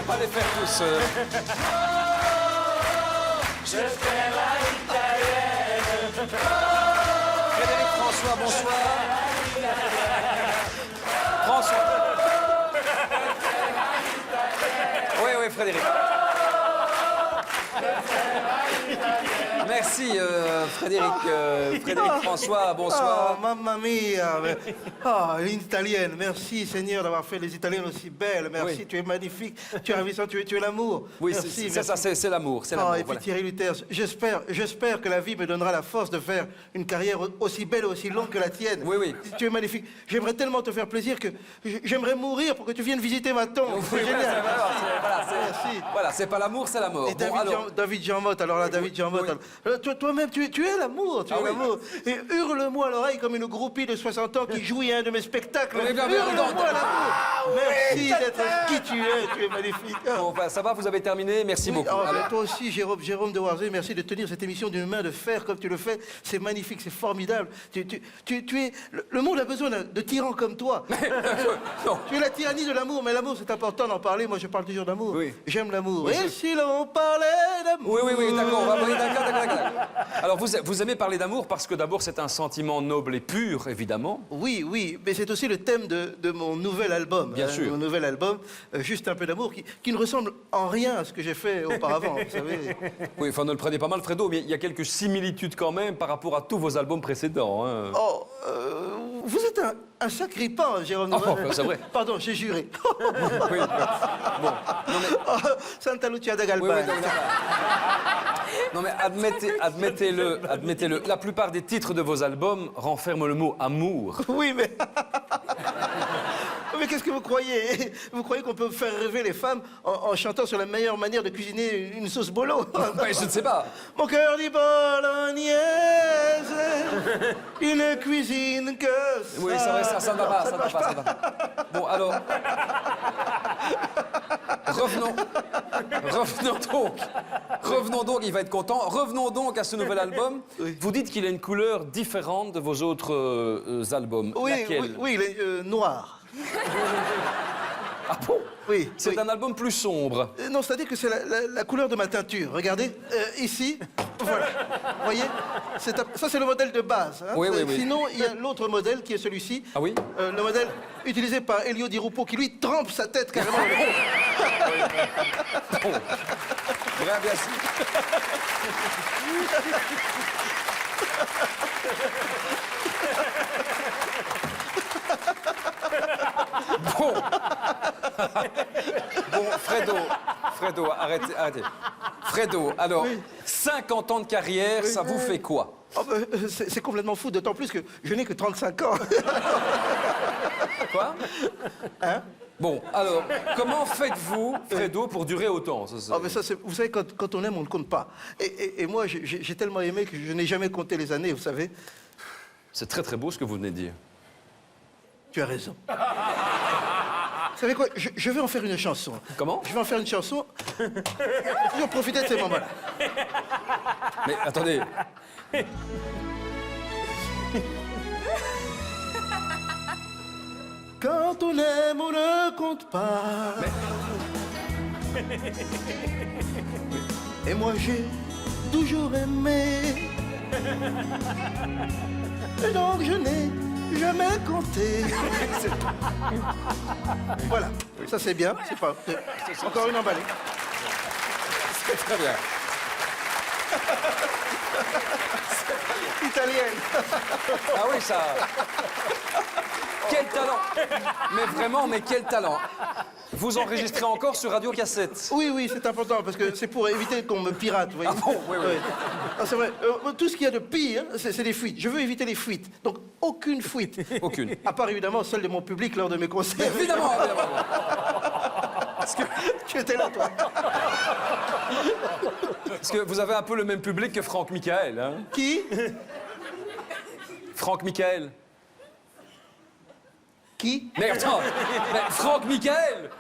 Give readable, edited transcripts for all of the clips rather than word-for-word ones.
pas les faire tous. Je fais la italienne. Frédéric François, bonsoir. François. Oui, oui, Frédéric. Merci, Frédéric François, bonsoir. Oh, mamma mia! Oh, l'italienne, merci Seigneur d'avoir fait les Italiennes aussi belles. Merci, Oui. tu es magnifique, tu es ravissant, tu es l'amour. Oui, merci, c'est ça, c'est l'amour, c'est l'amour. Et puis Voilà. Thierry Luther, j'espère que la vie me donnera la force de faire une carrière aussi belle et aussi longue que la tienne. Oui, oui. Tu es magnifique. J'aimerais tellement te faire plaisir que j'aimerais mourir pour que tu viennes visiter ma tombe. C'est génial. Merci. Voilà, c'est pas l'amour, c'est la mort. Et Bon, alors, David Jean Motte, alors là, David Jean Motte. Oui. Alors, toi-même, tu es l'amour, tu es Ah oui. l'amour. Et hurle-moi à l'oreille comme une groupie de 60 ans qui jouit à un de mes spectacles. Oui, bien, Hurle-moi à l'amour. Merci d'être qui tu es magnifique. bon, enfin, ça va, vous avez terminé, merci beaucoup. Oh, Alors, toi aussi, Jérôme de Warzé, merci de tenir cette émission d'une main de fer comme tu le fais. C'est magnifique, c'est formidable. Tu es... Le monde a besoin de tyrans comme toi. non. Tu es la tyrannie de l'amour, mais l'amour, c'est important d'en parler. Moi, je parle toujours d'amour. Oui. J'aime l'amour. Oui, Et si l'on parlait d'amour? Oui, d'accord, on va parler d'accord. Alors, vous aimez parler d'amour parce que d'abord, c'est un sentiment noble et pur, évidemment. Oui, mais c'est aussi le thème de mon nouvel album. Bien sûr. Mon nouvel album, Juste un peu d'amour, qui ne ressemble en rien à ce que j'ai fait auparavant, vous savez. Oui, enfin, ne le prenez pas mal, Fredo, mais il y a quelques similitudes quand même par rapport à tous vos albums précédents. Hein. Oh, vous êtes un sacripant, Jérôme. Oh, c'est vrai. Pardon, j'ai juré. Oui, bon. Non, mais, Oh, Santa Lucia da Galba. oui, non, mais admettez-le. La plupart des titres de vos albums renferment le mot amour. Oui, mais... Mais qu'est-ce que vous croyez? Vous croyez qu'on peut faire rêver les femmes en chantant sur la meilleure manière de cuisiner une sauce bolo? Ouais, je ne sais pas. Mon cœur dit bolognaise, une cuisine que ça... Oui, c'est vrai, ça ne va pas, ça ne va pas. Bon, alors... Revenons donc, il va être content. Revenons donc à ce nouvel album. Oui. Vous dites qu'il a une couleur différente de vos autres albums. Laquelle? Oui, il est noir. Ah bon? Oui. C'est oui. un album plus sombre. Non, c'est-à-dire que c'est la couleur de ma teinture. Regardez, ici, voilà. Vous voyez? Ça, c'est le modèle de base. Hein. Oui. Sinon, il y a l'autre modèle qui est celui-ci. Ah oui? Le modèle utilisé par Elio Di Rupo, qui lui trempe sa tête carrément. Bon. Bien sûr. Bon. Bon, Fredo, arrêtez. Fredo, alors, 50 ans de carrière, ça vous fait quoi? Oh, c'est complètement fou, d'autant plus que je n'ai que 35 ans. Quoi? Hein? Bon, alors, comment faites-vous, Fredo, pour durer autant? Ah, mais ça, vous savez, quand on aime, on ne compte pas. Et moi, j'ai tellement aimé que je n'ai jamais compté les années, vous savez. C'est très beau ce que vous venez de dire. Tu as raison. Vous savez quoi? Je vais en faire une chanson. Comment? Je vais en faire une chanson. Il faut toujours profiter de ces moments-là. Mais attendez, Quand on aime, on ne compte pas. Et moi, j'ai toujours aimé. Et donc, je n'ai jamais compté. Voilà, ça c'est bien. C'est pas... Encore une emballée. c'est très bien. Italienne. Ah oui, ça... Quel talent! Mais vraiment, mais quel talent! Vous enregistrez encore sur Radio Cassette? Oui, c'est important, parce que c'est pour éviter qu'on me pirate, vous voyez. Ah bon? Oui. Ah, c'est vrai. Tout ce qu'il y a de pire, c'est les fuites. Je veux éviter les fuites. Donc, aucune fuite. Aucune. À part, évidemment, celle de mon public lors de mes concerts. Évidemment. Tu étais là, toi. Parce que vous avez un peu le même public que Franck Michael, hein? Qui? Franck Michael. Qui? Mais attends, mais Franck Michael!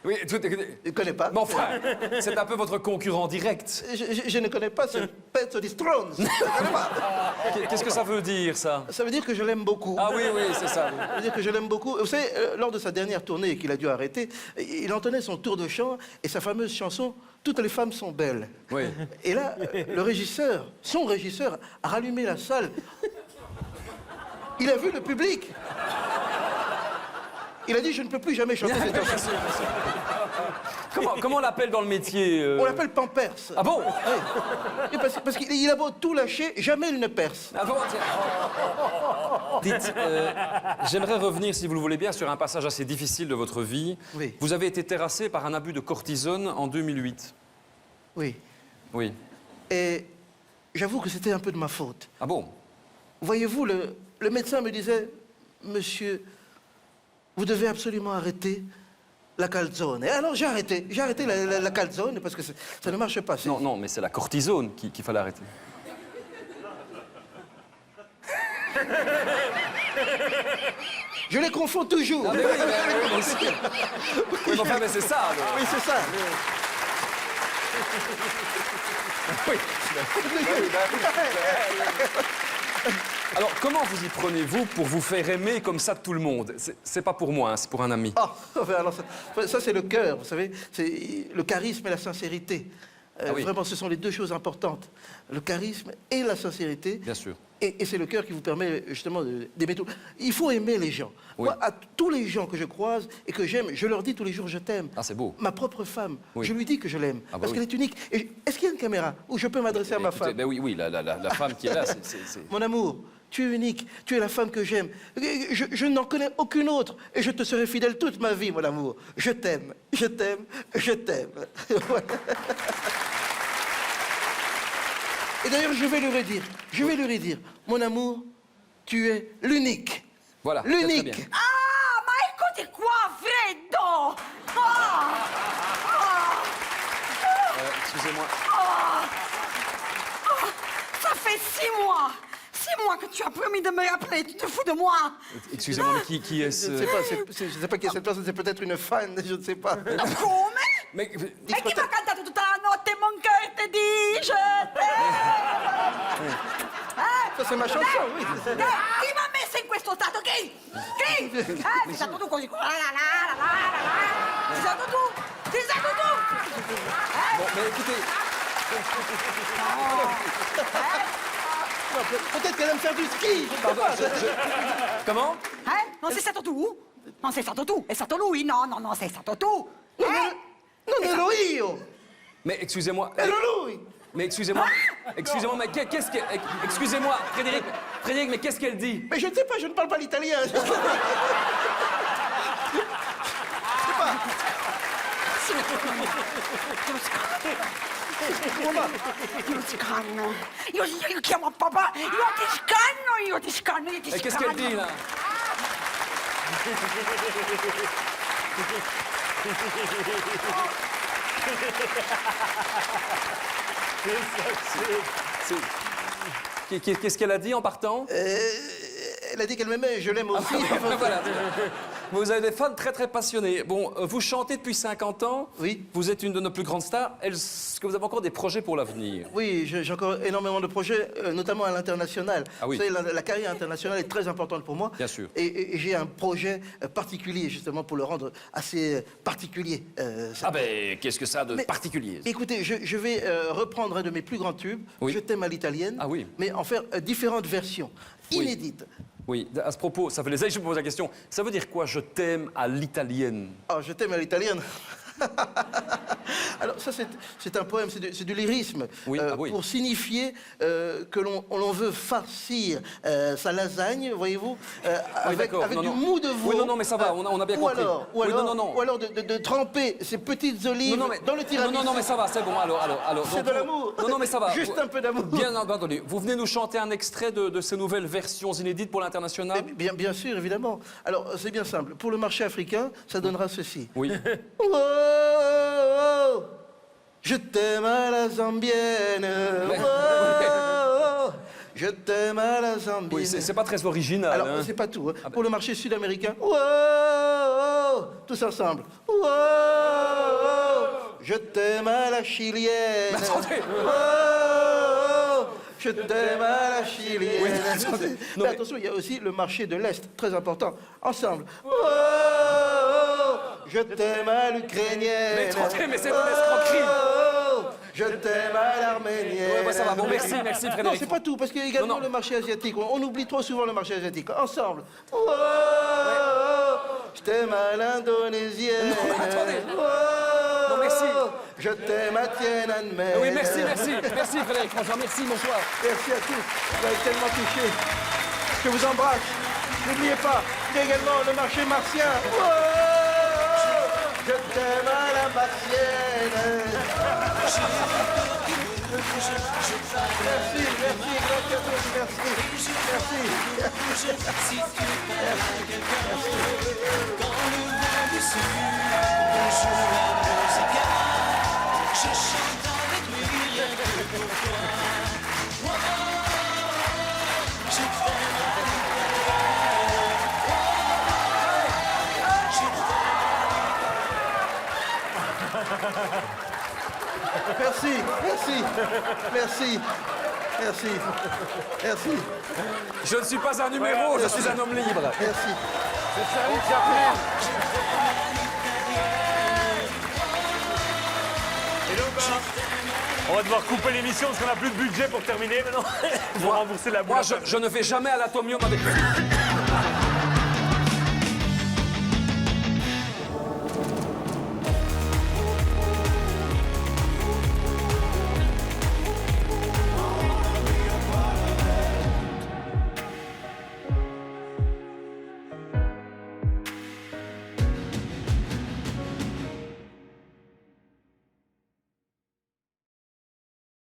Oui, Je ne connais pas. Mais enfin, c'est un peu votre concurrent direct. Je ne connais pas ce Pet des Thrones. Je ne connais pas. Qu'est-ce que ça veut dire, ça? Ça veut dire que je l'aime beaucoup. Ah oui, oui, c'est ça. Oui. Ça veut dire que je l'aime beaucoup. Vous savez, lors de sa dernière tournée qu'il a dû arrêter, il entonnait son tour de chant et sa fameuse chanson « Toutes les femmes sont belles ». Oui. Et là, le régisseur, son régisseur, a rallumé la salle. Il a vu le public. Il a dit « Je ne peux plus jamais chanter cette chanson ». Comment on l'appelle dans le métier On l'appelle Pampers. Ah bon? Oui. Et parce qu'il a beau tout lâcher, jamais il ne perce. Ah bon, tiens. Dites, j'aimerais revenir, si vous le voulez bien, sur un passage assez difficile de votre vie. Oui. Vous avez été terrassé par un abus de cortisone en 2008. Oui. Oui. Et j'avoue que c'était un peu de ma faute. Ah bon? Voyez-vous, le médecin me disait « Monsieur, vous devez absolument arrêter la calzone ». Et alors j'ai arrêté la calzone parce que ça ne marche pas. Non, non, mais c'est la cortisone qu'il fallait arrêter. Je les confonds toujours. Ah, mais oui, mais aussi. Oui, mais enfin, mais c'est ça. alors. Oui, c'est ça. Oui. Alors, comment vous y prenez-vous pour vous faire aimer comme ça de tout le monde? C'est pas pour moi, hein, c'est pour un ami. Ah, alors ça c'est le cœur, vous savez, c'est le charisme et la sincérité. Ah oui. Vraiment, ce sont les deux choses importantes. Le charisme et la sincérité. Bien sûr. Et c'est le cœur qui vous permet justement d'aimer tout. Il faut aimer les gens. Oui. Moi, à tous les gens que je croise et que j'aime, je leur dis tous les jours je t'aime. Ah, c'est beau. Ma propre femme, Oui. je lui dis que je l'aime. Ah bah parce oui. qu'elle est unique. Est-ce qu'il y a une caméra où je peux m'adresser à ma Écoutez, femme? ben oui, oui, la femme qui est là, c'est... Mon amour, tu es unique, tu es la femme que j'aime. Je n'en connais aucune autre et je te serai fidèle toute ma vie, mon amour. Je t'aime, je t'aime, je t'aime. Voilà. Et d'ailleurs, je vais lui redire, mon amour, tu es l'unique. Voilà, c'est très L'unique. bien. Ah, ma écoutez quoi, freddo! Ah, Excusez-moi. ça fait 6 mois que tu as promis de me rappeler, tu te fous de moi! Excusez-moi, mais qui est Je ce... ne sais pas, je sais pas qui est cette personne, c'est peut-être une fan, je ne sais pas. Come? Mais... E chi mi ha cantato tutta la notte mon cœur te dit je t'aime? Ça, c'est ma chanson, oui. Chi mi ha messo in questo stato? Chi? Sei stato tu così. Sei stato tu? Sei stato tu? Bon, mais écoutez... Non, peut-être qu'elle aime faire du ski. Pardon, Comment? Non sei stato tu? Non sei stato tu? È stato lui? No, sei stato tu. Non ero io, Mais excusez-moi... ero lui. Mais excusez-moi, mais qu'est-ce que... Excusez-moi, Frédéric, mais qu'est-ce qu'elle dit? Mais je ne sais pas, je ne parle pas l'italien. Je sais pas. Io ti scanno. Io chiamo papà. Io ti scanno. Mais qu'est-ce qu'elle dit, là? Qu'est-ce qu'elle a dit en partant? Elle a dit qu'elle m'aimait, je l'aime aussi. Voilà. Vous avez des fans très très passionnés. Bon, vous chantez depuis 50 ans. Oui. Vous êtes une de nos plus grandes stars. Est-ce que vous avez encore des projets pour l'avenir? Oui, j'ai encore énormément de projets, notamment à l'international. Ah oui. Vous savez, la carrière internationale est très importante pour moi. Bien sûr. Et j'ai un projet particulier, justement, pour le rendre assez particulier. Ah ben, qu'est-ce que ça a de particulier? Écoutez, je vais reprendre un de mes plus grands tubes, Oui. Je t'aime à l'italienne, Ah oui. mais en faire différentes versions, Oui. inédites. Oui, à ce propos, ça fait les années que je me pose la question. Ça veut dire quoi, je t'aime à l'italienne? Ah, je t'aime à l'italienne. Alors ça, c'est un poème, c'est du lyrisme, Oui, ah oui. pour signifier que l'on veut farcir sa lasagne, voyez-vous, avec d'accord. du Non. mou de veau. Oui, non, mais ça va, on a bien ou compris. Alors, ou Oui, alors, non. ou alors de tremper ces petites olives dans le tiramisu. Non, mais ça va, c'est bon. Alors. C'est donc, de l'amour. Non, mais ça va. Juste un peu d'amour. Bien entendu. Vous venez nous chanter un extrait de ces nouvelles versions inédites pour l'international? Bien sûr, évidemment. Alors, c'est bien simple. Pour le marché africain, ça donnera ceci. Oui. Oh, oh, oh, je t'aime à la zambienne. Oh, je t'aime à la zambienne. Oui, c'est pas très original. Alors, hein. c'est pas tout. Hein. Pour le marché sud-américain. Oh, oh, tous ensemble. Wow, je t'aime à la chilienne. Mais attendez. Wow, je t'aime à la chilienne. Oui, mais attendez. Non, Mais mais- attention, il y a aussi le marché de l'Est, très important. Ensemble. Wow, je t'aime à l'ukrainienne. Mais attendez, mais c'est de l'escroquerie. Wow, je t'aime à l'arménienne. Ouais, ça va. Bon, merci, merci Non, Frédéric. c'est pas tout, parce qu'il y a également Non, non. le marché asiatique. On oublie trop souvent le marché asiatique. Ensemble. Wow, je t'aime à l'indonésienne. Non, mais attendez. Wow, Non, merci. Je t'aime à Tiananmen. Oui, merci, merci. Merci Frédéric Franchement, merci, bonsoir. Merci à tous. Vous avez tellement touché. Je vous embrasse. N'oubliez pas, il y a également le marché martien. Wow, je t'aime à la martienne. Merci, merci, grand cadeau, merci. Merci, merci, merci, merci, merci, Je ne suis pas un numéro, je suis un homme libre. merci. Et donc, on va devoir couper l'émission parce qu'on n'a plus de budget pour terminer maintenant. Pour rembourser la boîte. Moi, je ne vais jamais à l'atomium avec...